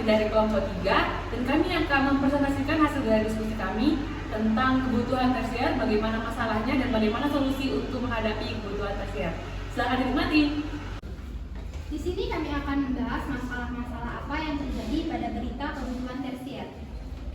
dari kelompok 3 dan kami akan mempresentasikan hasil dari diskusi kami tentang kebutuhan tersier, bagaimana masalahnya dan bagaimana solusi untuk menghadapi kebutuhan tersier. Silahkan dinikmati. Di sini kami akan membahas masalah-masalah apa yang terjadi pada berita kebutuhan tersier.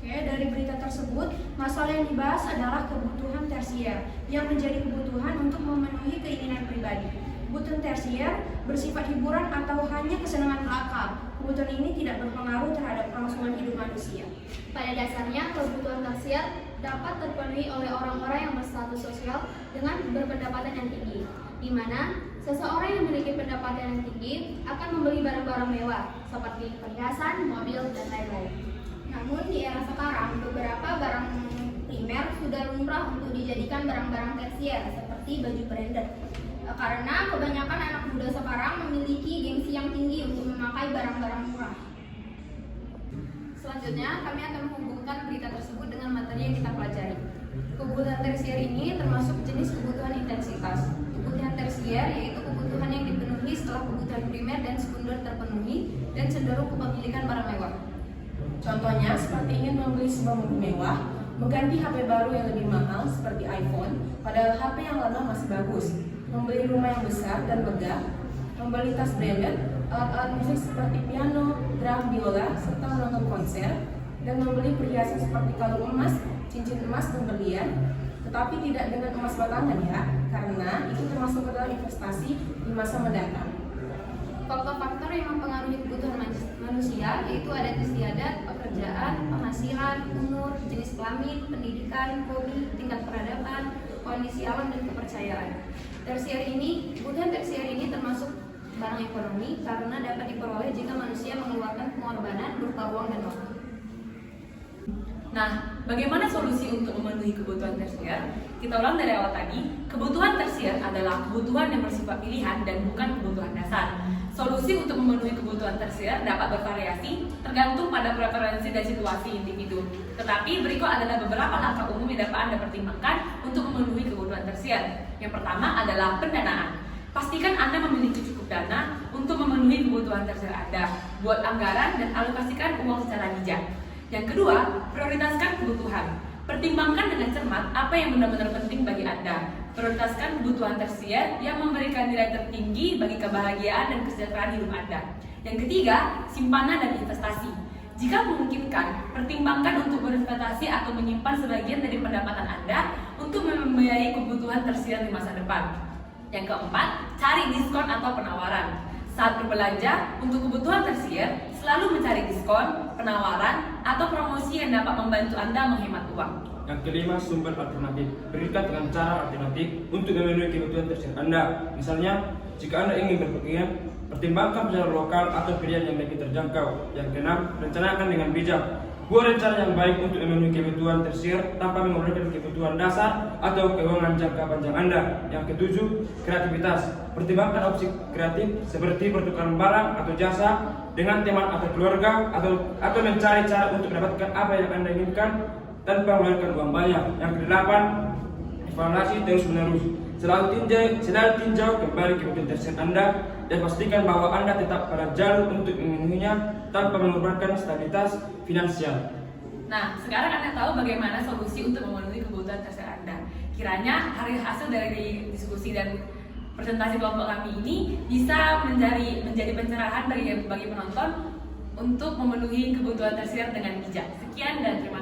Oke, dari berita tersebut, masalah yang dibahas adalah kebutuhan tersier yang menjadi kebutuhan untuk memenuhi keinginan pribadi. Kebutuhan tersier bersifat hiburan atau hanya kesenangan belaka. Kebutuhan ini tidak berpengaruh terhadap kelangsungan hidup manusia. Pada dasarnya, kebutuhan tersier dapat terpenuhi oleh orang-orang yang berstatus sosial dengan berpendapatan yang tinggi, di mana seseorang yang memiliki pendapatan yang tinggi akan membeli barang-barang mewah seperti perhiasan, mobil, dan lain-lain. Namun di era sekarang, beberapa barang primer sudah lumrah untuk dijadikan barang-barang tersier seperti baju branded. Karena kebanyakan anak muda sekarang memiliki gengsi yang tinggi untuk memakai barang-barang murah. Selanjutnya, kami akan menghubungkan berita tersebut dengan materi yang kita pelajari. Kebutuhan tersier ini termasuk jenis kebutuhan intensitas. Kebutuhan tersier yaitu kebutuhan yang dipenuhi setelah kebutuhan primer dan sekunder terpenuhi dan cenderung kepemilikan barang mewah. Contohnya seperti ingin membeli sebuah mobil mewah, mengganti HP baru yang lebih mahal seperti iPhone, padahal HP yang lama masih bagus, membeli rumah yang besar dan megah, membeli tas branded, alat-alat musik seperti piano, drum, biola, serta menonton konser, dan membeli perhiasan seperti kalung emas, cincin emas, dan berlian, tetapi tidak dengan emas batangan ya, karena itu termasuk dalam investasi di masa mendatang. Faktor-faktor yang mempengaruhi kebutuhan manusia yaitu adat istiadat, pekerjaan, penghasilan, umur, jenis kelamin, pendidikan, hobi, tingkat peradaban, kondisi alam, dan kepercayaan. Kebutuhan tersier ini termasuk barang ekonomi karena dapat diperoleh jika manusia mengeluarkan pengorbanan berupa uang dan waktu. Nah, bagaimana solusi untuk memenuhi kebutuhan tersier? Kita ulang dari awal tadi, kebutuhan tersier adalah kebutuhan yang bersifat pilihan dan bukan kebutuhan dasar. Solusi untuk memenuhi kebutuhan tersier dapat bervariasi tergantung pada preferensi dan situasi individu. Tetapi berikut adalah beberapa langkah umum yang dapat Anda pertimbangkan untuk memenuhi kebutuhan tersier. Yang pertama adalah pendanaan. Pastikan Anda memiliki cukup dana untuk memenuhi kebutuhan tersier Anda. Buat anggaran dan alokasikan uang secara bijak. Yang kedua, prioritaskan kebutuhan. Pertimbangkan dengan cermat apa yang benar-benar penting bagi Anda. Prioritaskan kebutuhan tersier yang memberikan nilai tertinggi bagi kebahagiaan dan kesejahteraan hidup Anda. Yang ketiga, simpanan dan investasi. Jika memungkinkan, pertimbangkan untuk berinvestasi atau menyimpan sebagian dari pendapatan Anda untuk membiayai kebutuhan tersier di masa depan. Yang keempat, cari diskon atau penawaran. Saat berbelanja untuk kebutuhan tersier, selalu mencari diskon, penawaran, atau promosi yang dapat membantu Anda menghemat uang. Yang kelima, sumber alternatif. Berikan dengan cara alternatif untuk memenuhi kebutuhan tersier Anda. Misalnya, jika Anda ingin berpergian, pertimbangkan pasar lokal atau pilihan yang lebih terjangkau. Yang keenam, rencanakan dengan bijak. Buat rencana yang baik untuk memenuhi kebutuhan tersier tanpa mengorbankan kebutuhan dasar atau keuangan jangka panjang Anda. Yang ketujuh, kreativitas. Pertimbangkan opsi kreatif seperti pertukaran barang atau jasa dengan teman atau keluarga atau mencari cara untuk mendapatkan apa yang Anda inginkan tanpa mengeluarkan uang banyak. Yang kedelapan, evaluasi terus-menerus. Selalu tinjau kembali kebutuhan tersier Anda dan pastikan bahwa Anda tetap pada jalur untuk memenuhinya tanpa mengorbankan stabilitas finansial. Nah, sekarang Anda tahu bagaimana solusi untuk memenuhi kebutuhan tersier Anda. Kiranya hasil dari diskusi dan presentasi kelompok kami ini bisa menjadi pencerahan bagi penonton untuk memenuhi kebutuhan tersier dengan bijak. Sekian dan terima kasih.